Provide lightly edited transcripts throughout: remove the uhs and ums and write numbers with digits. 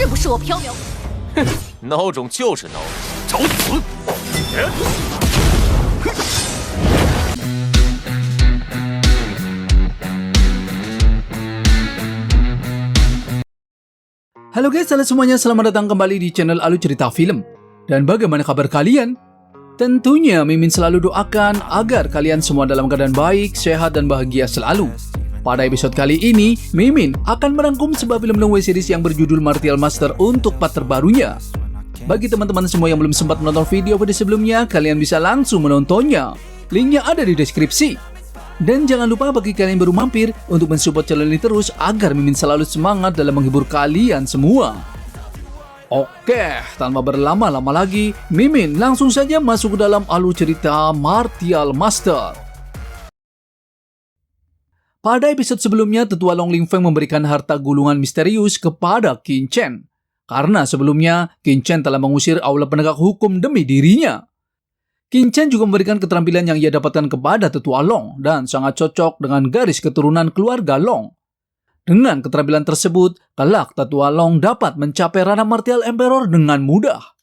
是不是我缥缈？孬种就是孬种，找死！ Halo guys, halo semuanya, selamat datang kembali di channel Alu Cerita Film. Dan bagaimana kabar kalian? Tentunya Mimin selalu doakan agar kalian semua dalam keadaan baik, sehat, dan bahagia selalu. Pada episode kali ini, Mimin akan merangkum sebuah film long series yang berjudul Martial Master untuk part terbarunya. Bagi teman-teman semua yang belum sempat menonton video sebelumnya, kalian bisa langsung menontonnya. Linknya ada di deskripsi. Dan jangan lupa bagi kalian yang baru mampir untuk mensupport channel ini terus agar Mimin selalu semangat dalam menghibur kalian semua. Oke, tanpa berlama-lama lagi, Mimin langsung saja masuk ke dalam alur cerita Martial Master. Pada episode sebelumnya, Tetua Long Ling Feng memberikan harta gulungan misterius kepada Qin Chen. Karena sebelumnya, Qin Chen telah mengusir aula penegak hukum demi dirinya. Qin Chen juga memberikan keterampilan yang ia dapatkan kepada Tetua Long dan sangat cocok dengan garis keturunan keluarga Long. Dengan keterampilan tersebut, kelak Tetua Long dapat mencapai ranah Martial Emperor dengan mudah.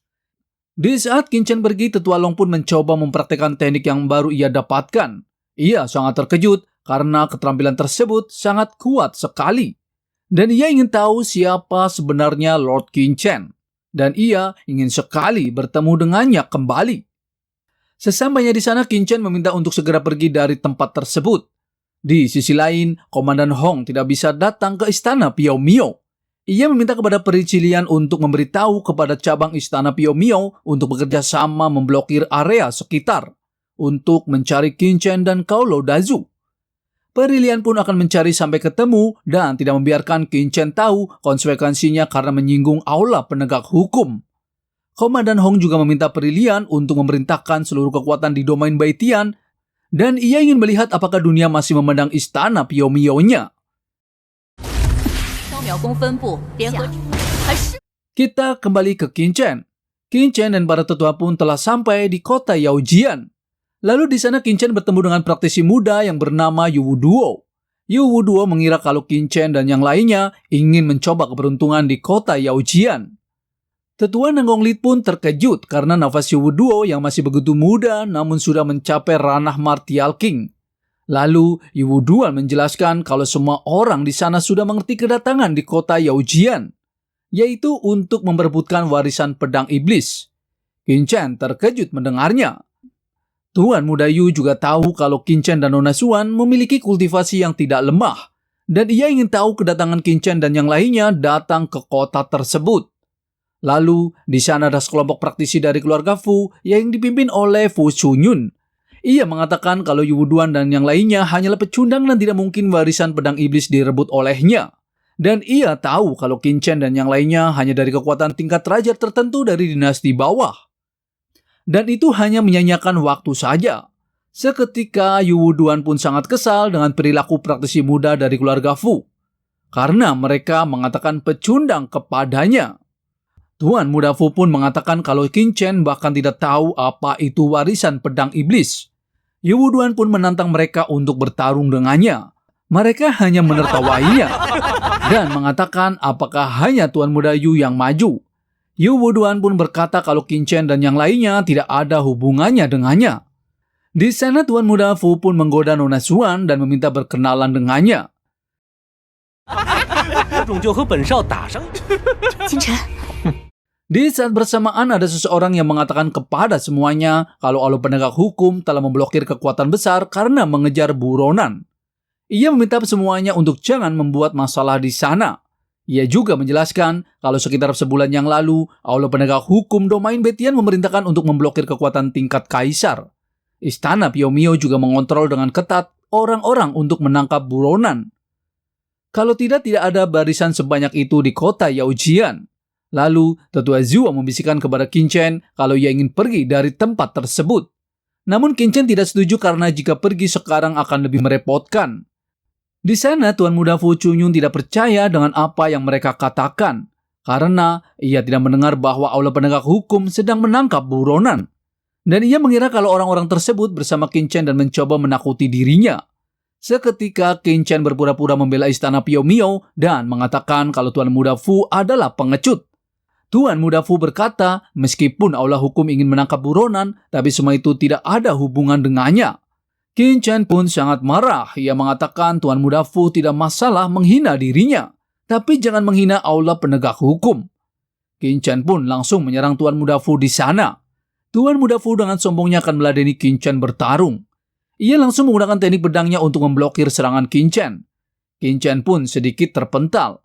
Di saat Qin Chen pergi, Tetua Long pun mencoba mempraktekkan teknik yang baru ia dapatkan. Ia sangat terkejut karena keterampilan tersebut sangat kuat sekali. Dan ia ingin tahu siapa sebenarnya Lord Qin Chen. Dan ia ingin sekali bertemu dengannya kembali. Sesampainya di sana, Qin Chen meminta untuk segera pergi dari tempat tersebut. Di sisi lain, Komandan Hong tidak bisa datang ke istana Piao Miao. Ia meminta kepada Peri Cilian untuk memberitahu kepada cabang istana Piao Miao untuk bekerja sama memblokir area sekitar untuk mencari Qin Chen dan Koulo Dazu. Peri Lian pun akan mencari sampai ketemu dan tidak membiarkan Qin Chen tahu konsekuensinya karena menyinggung aula penegak hukum. Komandan Hong juga meminta Peri Lian untuk memerintahkan seluruh kekuatan di domain Baitian dan ia ingin melihat apakah dunia masih memandang istana Piao Miao-nya. Kita kembali ke Qin Chen. Qin Chen dan para tetua pun telah sampai di kota Yaojian. Lalu di sana Qin Chen bertemu dengan praktisi muda yang bernama Yu Wuduo. Yu Wuduo mengira kalau Qin Chen dan yang lainnya ingin mencoba keberuntungan di kota Yaojian. Tetua Nanggong Lit pun terkejut karena nafas Yu Wuduo yang masih begitu muda namun sudah mencapai ranah Martial King. Lalu Yu Wuduo menjelaskan kalau semua orang di sana sudah mengerti kedatangan di kota Yaojian, yaitu untuk memperebutkan warisan pedang iblis. Qin Chen terkejut mendengarnya. Tuan Muda Yu juga tahu kalau Qin Chen dan Nona Xuan memiliki kultivasi yang tidak lemah, dan ia ingin tahu kedatangan Qin Chen dan yang lainnya datang ke kota tersebut. Lalu, di sana ada sekelompok praktisi dari keluarga Fu yang dipimpin oleh Fu Chunyun. Ia mengatakan kalau Yu Wuduan dan yang lainnya hanyalah pecundang dan tidak mungkin warisan pedang iblis direbut olehnya. Dan ia tahu kalau Qin Chen dan yang lainnya hanya dari kekuatan tingkat raja tertentu dari dinasti bawah. Dan itu hanya menyanyiakan waktu saja. Seketika Yu Wuduan pun sangat kesal dengan perilaku praktisi muda dari keluarga Fu. Karena mereka mengatakan pecundang kepadanya. Tuan Muda Fu pun mengatakan kalau Qin Chen bahkan tidak tahu apa itu warisan pedang iblis. Yu Wuduan pun menantang mereka untuk bertarung dengannya. Mereka hanya menertawainya dan mengatakan apakah hanya Tuan Muda Yu yang maju. Yu Wuduan pun berkata kalau Qin Chen dan yang lainnya tidak ada hubungannya dengannya. Di sana Tuan Muda Fu pun menggoda Nona Xuan dan meminta berkenalan dengannya. Qin Chen. Di saat bersamaan ada seseorang yang mengatakan kepada semuanya kalau aula penegak hukum telah memblokir kekuatan besar karena mengejar buronan. Ia meminta semuanya untuk jangan membuat masalah di sana. Ia juga menjelaskan kalau sekitar sebulan yang lalu, aula penegak hukum domain Baitian memerintahkan untuk memblokir kekuatan tingkat kaisar. Istana Piao Miao juga mengontrol dengan ketat orang-orang untuk menangkap buronan. Kalau tidak ada barisan sebanyak itu di kota Yaojian. Lalu, Tetua Zhuo membisikkan kepada Qin Chen kalau ia ingin pergi dari tempat tersebut. Namun Qin Chen tidak setuju karena jika pergi sekarang akan lebih merepotkan. Di sana, Tuan Muda Fu Chunyun tidak percaya dengan apa yang mereka katakan. Karena ia tidak mendengar bahwa aula penegak hukum sedang menangkap buronan. Dan ia mengira kalau orang-orang tersebut bersama Qin Chen dan mencoba menakuti dirinya. Seketika Qin Chen berpura-pura membela istana Piao Miao dan mengatakan kalau Tuan Muda Fu adalah pengecut. Tuan Muda Fu berkata, meskipun aula hukum ingin menangkap buronan, tapi semua itu tidak ada hubungan dengannya. Qin Chen pun sangat marah. Ia mengatakan Tuan Muda Fu tidak masalah menghina dirinya, tapi jangan menghina aula penegak hukum. Qin Chen pun langsung menyerang Tuan Muda Fu di sana. Tuan Muda Fu dengan sombongnya akan meladeni Qin Chen bertarung. Ia langsung menggunakan teknik pedangnya untuk memblokir serangan Qin Chen. Qin Chen pun sedikit terpental.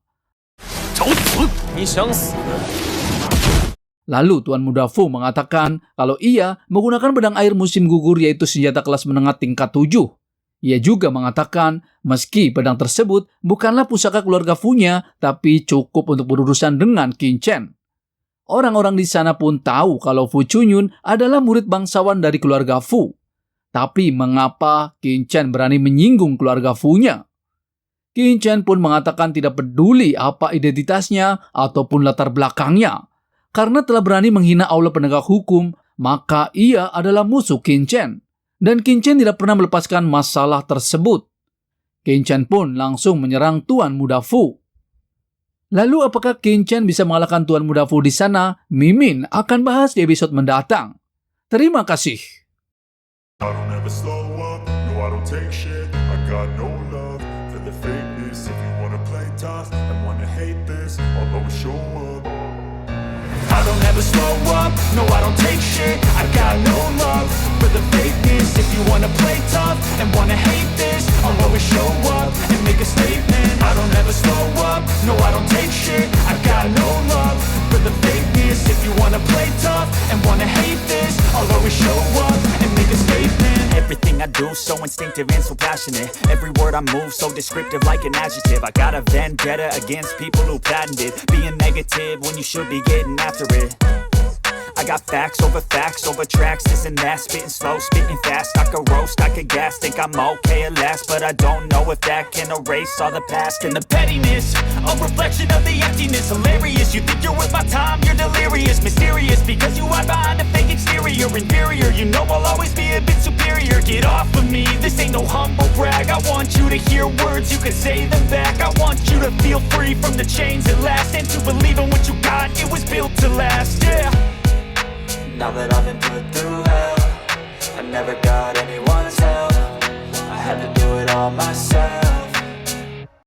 Lalu Tuan Muda Fu mengatakan kalau ia menggunakan pedang air musim gugur, yaitu senjata kelas menengah tingkat 7. Ia juga mengatakan meski pedang tersebut bukanlah pusaka keluarga Fu-nya, tapi cukup untuk berurusan dengan Qin Chen. Orang-orang di sana pun tahu kalau Fu Chunyun adalah murid bangsawan dari keluarga Fu. Tapi mengapa Qin Chen berani menyinggung keluarga Fu-nya? Qin Chen pun mengatakan tidak peduli apa identitasnya ataupun latar belakangnya. Karena telah berani menghina aula penegak hukum, maka ia adalah musuh Qin Chen. Dan Qin Chen tidak pernah melepaskan masalah tersebut. Qin Chen pun langsung menyerang Tuan Muda Fu. Lalu apakah Qin Chen bisa mengalahkan Tuan Muda Fu di sana? Mimin akan bahas di episode mendatang. Terima kasih. I don't ever slow up, no I don't take shit. I got no love for the fakeness. If you wanna play tough and wanna hate this, I'll always show up. I don't ever slow up, no I don't take shit. I got no love for the fakeness. If you wanna play tough and wanna hate this, I'll always show up and make a statement. I don't ever slow up, no I don't take shit. I got no love for the fakeness. If you wanna play tough and wanna hate this, I'll always show up and make a statement. Everything I do so instinctive and so passionate. Every word I move so descriptive like an adjective. I got a vendetta against people who patented being negative when you should be getting after it. I got facts over tracks, this and that. Spitting slow, spitting fast. I could roast, I could gas. Think I'm okay at last, but I don't know if that can erase all the past. And the pettiness, a reflection of the emptiness. Hilarious, you think you're worth my time, you're delirious. Mysterious, because you hide behind a fake exterior. Inferior, you know I'll always be a bit superior. Get off of me, this ain't no humble brag. I want you to hear words, you can say them back. I want you to feel free from the chains at last, and to believe in what you got, it was built to last, yeah. Now that I've been put through hell, I never got anyone's help. I had to do it all myself.